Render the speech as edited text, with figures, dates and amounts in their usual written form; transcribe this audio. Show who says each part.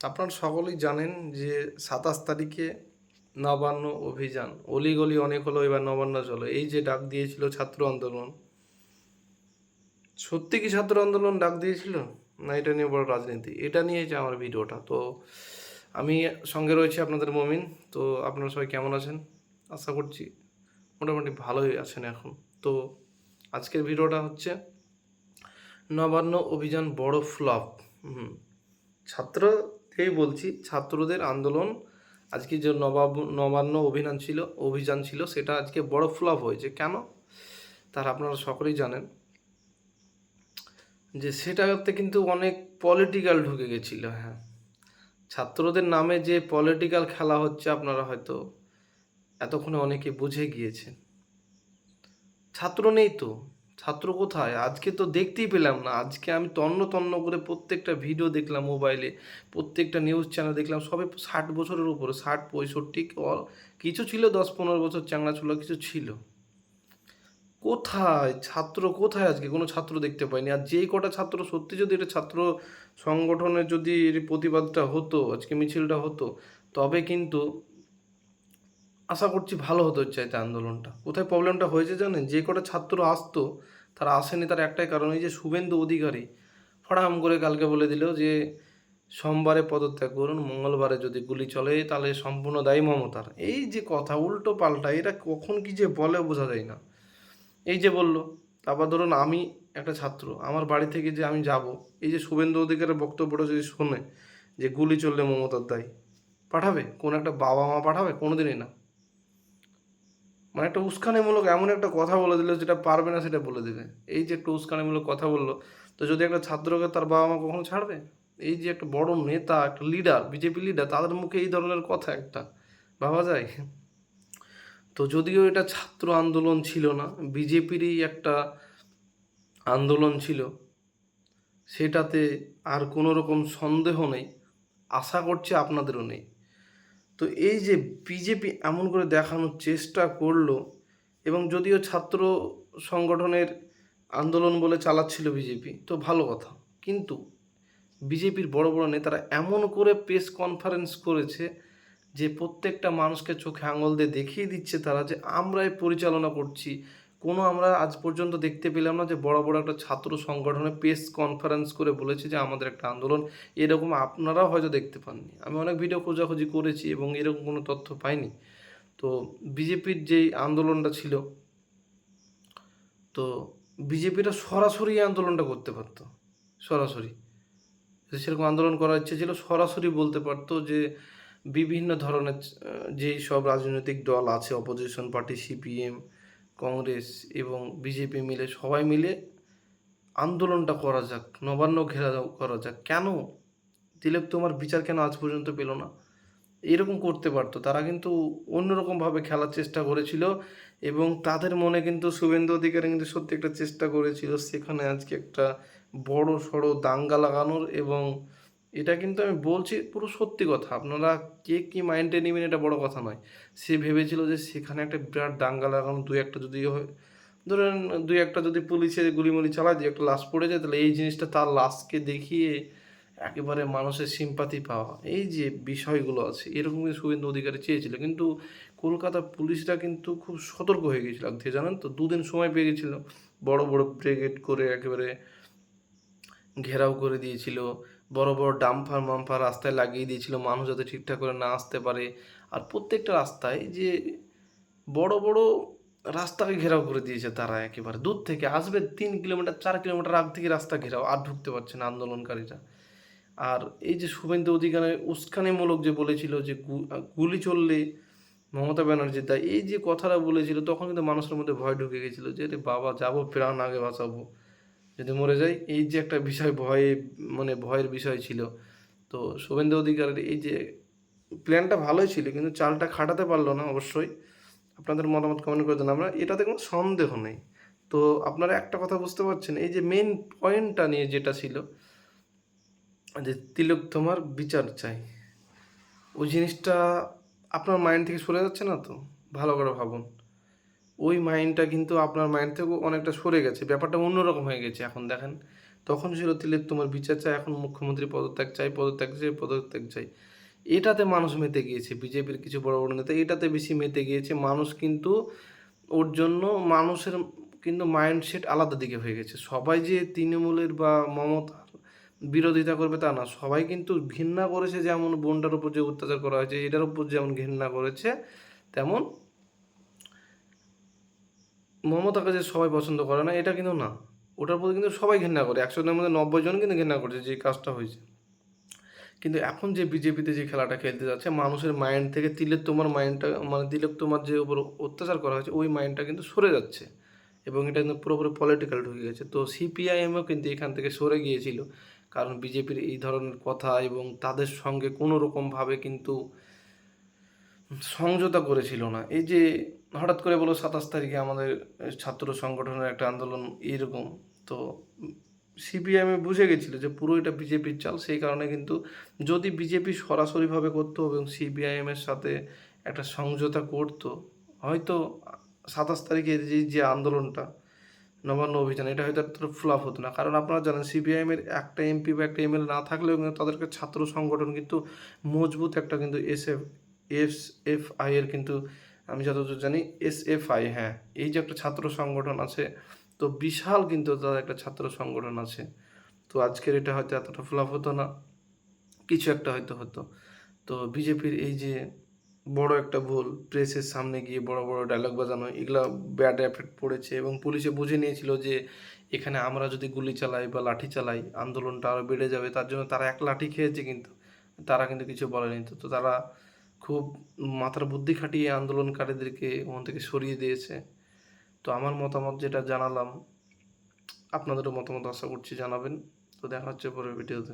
Speaker 1: আপনারা সকলেই জানেন যে ২৭ তারিখে নবান্ন অভিযান, অলিগলি অনেক হলো, এবার নবান্ন চলো, এই যে ডাক দিয়েছিল ছাত্র আন্দোলন, সত্যি কি ছাত্র আন্দোলন ডাক দিয়েছিল, না এটা নিয়ে বড় রাজনীতি? এটা নিয়ে যে আমার ভিডিওটা। তো আমি সঙ্গে রয়েছি আপনাদের মমিন। তো আপনারা সবাই কেমন আছেন? আশা করছি মোটামুটি ভালোই আছেন এখন। তো আজকের ভিডিওটা হচ্ছে নবান্ন অভিযান বড় ফ্লপ। ছাত্রকেই বলছি, ছাত্রদের আন্দোলন আজকে যে নবান্ন অভিযান ছিল সেটা আজকে বড় ফ্লপ হয়েছে। কেন? তার আপনারা সকলেই জানেন যে সেটাতে কিন্তু অনেক পলিটিক্যাল ঢুকে গেছিল। হ্যাঁ, ছাত্রদের নামে যে পলিটিক্যাল খেলা হচ্ছে আপনারা হয়তো এতক্ষণে অনেকে বুঝে গিয়েছেন। ছাত্র নেই তো, ছাত্র কোথায়? আজকে তো দেখতেই পেলাম না। আজকে আমি তন্ন তন্ন করে প্রত্যেকটা ভিডিও দেখলাম মোবাইলে, প্রত্যেকটা নিউজ চ্যানেল দেখলাম, সবে 60 বছরের উপরে, 60-65, কিছু ছিল 10-15 বছর চ্যাংড়া ছোলা কিছু ছিল। কোথায় ছাত্র? কোথায় আজকে কোনো ছাত্র দেখতে পাইনি। আর যেই কটা ছাত্র, সত্যি যদি এটা ছাত্র সংগঠনের যদি এর প্রতিবাদটা হতো, আজকে মিছিলটা হতো, তবে কিন্তু আশা করছি ভালো হতো চাইতে আন্দোলনটা। কোথায় প্রবলেমটা হয়েছে জানেন? যে কটা ছাত্র আসতো তারা আসেনি, তার একটাই কারণ, এই যে শুভেন্দু অধিকারী ফড়াম করে কালকে বলে দিল যে সোমবারে পদত্যাগ করুন, মঙ্গলবারে যদি গুলি চলে তাহলে সম্পূর্ণ দায়ী মমতার। এই যে কথা উল্টো পাল্টা, এরা কখন কি যে বলে বোঝা যায় না। এই যে বলল, তারপর ধরুন আমি একটা ছাত্র, আমার বাড়ি থেকে যে আমি যাব, এই যে শুভেন্দু অধিকারের বক্তব্যটা যদি শোনে যে গুলি চললে মমতার দায়ী, পাঠাবে? কোন একটা বাবা মা পাঠাবে? কোনোদিনই না। মানে একটা উস্কানিমূলক এমন একটা কথা বলে দিল যেটা পারবে না সেটা বলে দেবে। এই যে একটা উস্কানিমূলক কথা বললো, তো যদি একটা ছাত্রকে তার বাবা মা কখনো ছাড়বে? এই যে একটা বড় নেতা, একটা লিডার, বিজেপি লিডার, তাদের মুখে এই ধরনের কথা একটা ভাবা যায়? তো যদিও এটা ছাত্র আন্দোলন ছিল না, বিজেপিরই একটা আন্দোলন ছিল, সেটাতে আর কোনো রকম সন্দেহ নেই, আশা করছি আপনাদেরও নেই। তো এই যে বিজেপি এমন করে দেখানোর চেষ্টা করলো, এবং যদিও ছাত্র সংগঠনের আন্দোলন বলে চালাচ্ছিল বিজেপি, তো ভালো কথা, কিন্তু বিজেপির বড় বড় নেতারা এমন করে প্রেস কনফারেন্স করেছে যে প্রত্যেকটা মানুষকে চোখে আঙুল দিয়ে দেখিয়ে দিচ্ছে তারা যে আমরাই পরিচালনা করছি। কোনো আমরা আজ পর্যন্ত দেখতে পেলাম না যে বড় বড় একটা ছাত্র সংগঠনে প্রেস কনফারেন্স করে বলেছে যে আমাদের একটা আন্দোলন। এরকম আপনারাও হয়তো দেখতে পাননি। আমি অনেক ভিডিও খোঁজাখুঁজি করেছি এবং এরকম কোনো তথ্য পাইনি। তো বিজেপির যেই আন্দোলনটা ছিল, তো বিজেপিরা সরাসরি এই আন্দোলনটা করতে পারতো। সরাসরি যদি সেরকম আন্দোলন করার ইচ্ছে ছিল, সরাসরি বলতে পারতো যে বিভিন্ন ধরনের যেই সব রাজনৈতিক দল আছে, অপোজিশন পার্টি, সিপিএম, কংগ্রেস এবং বিজেপি মিলে, সবাই মিলে আন্দোলনটা করা যাক, নবান্ন ঘেরাও করা যাক। কেন তিলক তোমার বিচার কেন আজ পর্যন্ত পেল না? এরকম করতে পারতো তারা, কিন্তু অন্যরকমভাবে খেলার চেষ্টা করেছিল। এবং তাদের মনে কিন্তু শুভেন্দু অধিকারী কিন্তু সত্যি একটা চেষ্টা করেছিল সেখানে আজকে একটা বড় সড়ো দাঙ্গা লাগানোর। এবং এটা কিন্তু আমি বলছি পুরো সত্যি কথা, আপনারা কে কী মাইন্ডে নেবেন এটা বড় কথা নয়। সে ভেবেছিল যে সেখানে একটা বিরাট দাঙ্গা লাগানো, দুই একটা যদি হয়, ধরেন দুই একটা যদি পুলিশে গুলিমুলি চালায়, দিয়ে একটা লাশ পড়ে যায়, তাহলে এই জিনিসটা তার লাশকে দেখিয়ে একেবারে মানুষের সিম্পাথি পাওয়া, এই যে বিষয়গুলো আছে, এরকম কিন্তু শুভেন্দু অধিকারী চেয়েছিল। কিন্তু কলকাতা পুলিশরা কিন্তু খুব সতর্ক হয়ে গিয়েছিল আগে থেকে, জানেন তো, 2 দিন সময় পেয়ে গেছিল, বড় বড় ব্রিগেড করে একেবারে ঘেরাও করে দিয়েছিল, বড় বড় ডাম্পার মাম্পার রাস্তায় লাগিয়ে দিয়েছিল মানুষ যাতে ঠিকঠাক করে না আসতে পারে। আর প্রত্যেকটা রাস্তায় যে বড় বড় রাস্তাকে ঘেরাও করে দিয়েছে তারা, একেবারে দূর থেকে আসবে, 3 কিলোমিটার 4 কিলোমিটার আগ থেকে রাস্তা ঘেরাও, আর ঢুকতে পারছে না আন্দোলনকারীরা। আর এই যে শুভেন্দু অধিকারী উস্কানিমূলক যে বলেছিল যে গুলি চললে মমতা ব্যানার্জির দায়, এই যে কথাটা বলেছিল, তখন কিন্তু মানুষের মধ্যে ভয় ঢুকে গেছিলো যে রে বাবা, যাবো প্রাণ আগে বাঁচাবো, যদি মরে যাই, এই যে একটা বিষয় ভয়ে, মানে ভয়ের বিষয় ছিল। তো শুভেন্দু অধিকারীর এই যে প্ল্যানটা ভালোই ছিল, কিন্তু চালটা খাটাতে পারলো না অবশ্যই। আপনাদের মতামত কমেন্ট করে দেন, আমরা এটাতে কোনো সন্দেহ নেই। তো আপনারা একটা কথা বুঝতে পারছেন, এই যে মেন পয়েন্টটা নিয়ে যেটা ছিল যে তিলক তোমার বিচার চাই, ওই জিনিসটা আপনার মাইন্ড থেকে সরে যাচ্ছে না তো? ভালো করে ভাবুন, ওই মাইন্ডটা কিন্তু আপনার মাইন্ড থেকে অনেকটা সরে গেছে, ব্যাপারটা অন্যরকম হয়ে গেছে এখন। দেখেন তখন ছিল তিলোত্তমার বিচার চাই, এখন মুখ্যমন্ত্রী পদত্যাগ চাই, পদত্যাগ চাই, পদত্যাগ চাই। এটাতে মানুষ মেতে গিয়েছে, বিজেপির কিছু বড় বড় নেতা এটাতে বেশি মেতে গিয়েছে। মানুষ কিন্তু ওর জন্য মানুষের কিন্তু মাইন্ডসেট আলাদা দিকে হয়ে গেছে। সবাই যে তৃণমূলের বা মমতার বিরোধিতা করবে তা না, সবাই কিন্তু ঘৃণা করেছে, যেমন বোনটার উপর যে অত্যাচার করা হয়েছে এটার উপর যেমন ঘৃণা করেছে, তেমন মমতাকে যে সবাই পছন্দ করে না এটা কিন্তু না, ওটার প্রতি কিন্তু সবাই ঘৃণা করে। 100 জনের মধ্যে 90 জন কিন্তু ঘৃণা করছে যে কাজটা হয়েছে। কিন্তু এখন যে বিজেপিতে যে খেলাটা খেলতে যাচ্ছে, মানুষের মাইন্ড থেকে তিলোত্তমার মাইন্ডটা, মানে তিলোত্তমার যে উপর অত্যাচার করা হয়েছে ওই মাইন্ডটা কিন্তু সরে যাচ্ছে, এবং এটা কিন্তু পুরোপুরি পলিটিক্যাল ঢুকে গেছে। তো সিপিআইএমও কিন্তু এখান থেকে সরে গিয়েছিল, কারণ বিজেপির এই ধরনের কথা এবং তাদের সঙ্গে কোনো রকমভাবে কিন্তু সমঝোতা করেছিল না। এই যে হঠাৎ করে বলো 27 তারিখে আমাদের ছাত্র সংগঠনের একটা আন্দোলন এরকম, তো সিপিআইএম বুঝে গেছিল যে পুরো এটা বিজেপির চাল, সেই কারণে কিন্তু যদি বিজেপি সরাসরিভাবে করতো এবং সিপিআইএম এর সাথে একটা সমঝোতা করতো, হয়তো 27 তারিখের যে যে আন্দোলনটা নবান্ন অভিযান, এটা হয়তো এতটা ফ্লপ হতো না। কারণ আপনারা জানেন সিপিআইএম এর একটা এমপি বা একটা এমএলএ না থাকলেও কিন্তু তাদেরকে ছাত্র সংগঠন কিন্তু মজবুত একটা কিন্তু এসএফআই এর কিন্তু, আমি যতদূর জানি এসএফআই, হ্যাঁ, এই যে একটা ছাত্র সংগঠন আছে, তো বিশাল কিন্তু তাদের একটা ছাত্র সংগঠন আছে। তো আজকের এটা হয়তো এতটা ফ্লপ হতো না, কিছু একটা হয়তো হতো। তো বিজেপির এই যে বড় একটা ভুল, প্রেসের সামনে গিয়ে বড় বড় ডায়লগ বাজানো, এগুলা ব্যাড এফেক্ট পড়েছে, এবং পুলিশে বুঝে নিয়েছিল যে এখানে আমরা যদি গুলি চালাই বা লাঠি চালাই আন্দোলনটা আরও বেড়ে যাবে, তার জন্য তারা এক লাঠি খেয়েছে, কিন্তু তারা কিন্তু কিছু বলেনি। তো তারা খুব মাথার বুদ্ধি খাটিয়ে আন্দোলনকারীদেরকে ওখান থেকে সরিয়ে দিয়েছে। তো আমার মতামত যেটা জানালাম, আপনাদেরও মতামত আশা করছি জানাবেন। তো দেখা হচ্ছে পরের ভিডিওতে।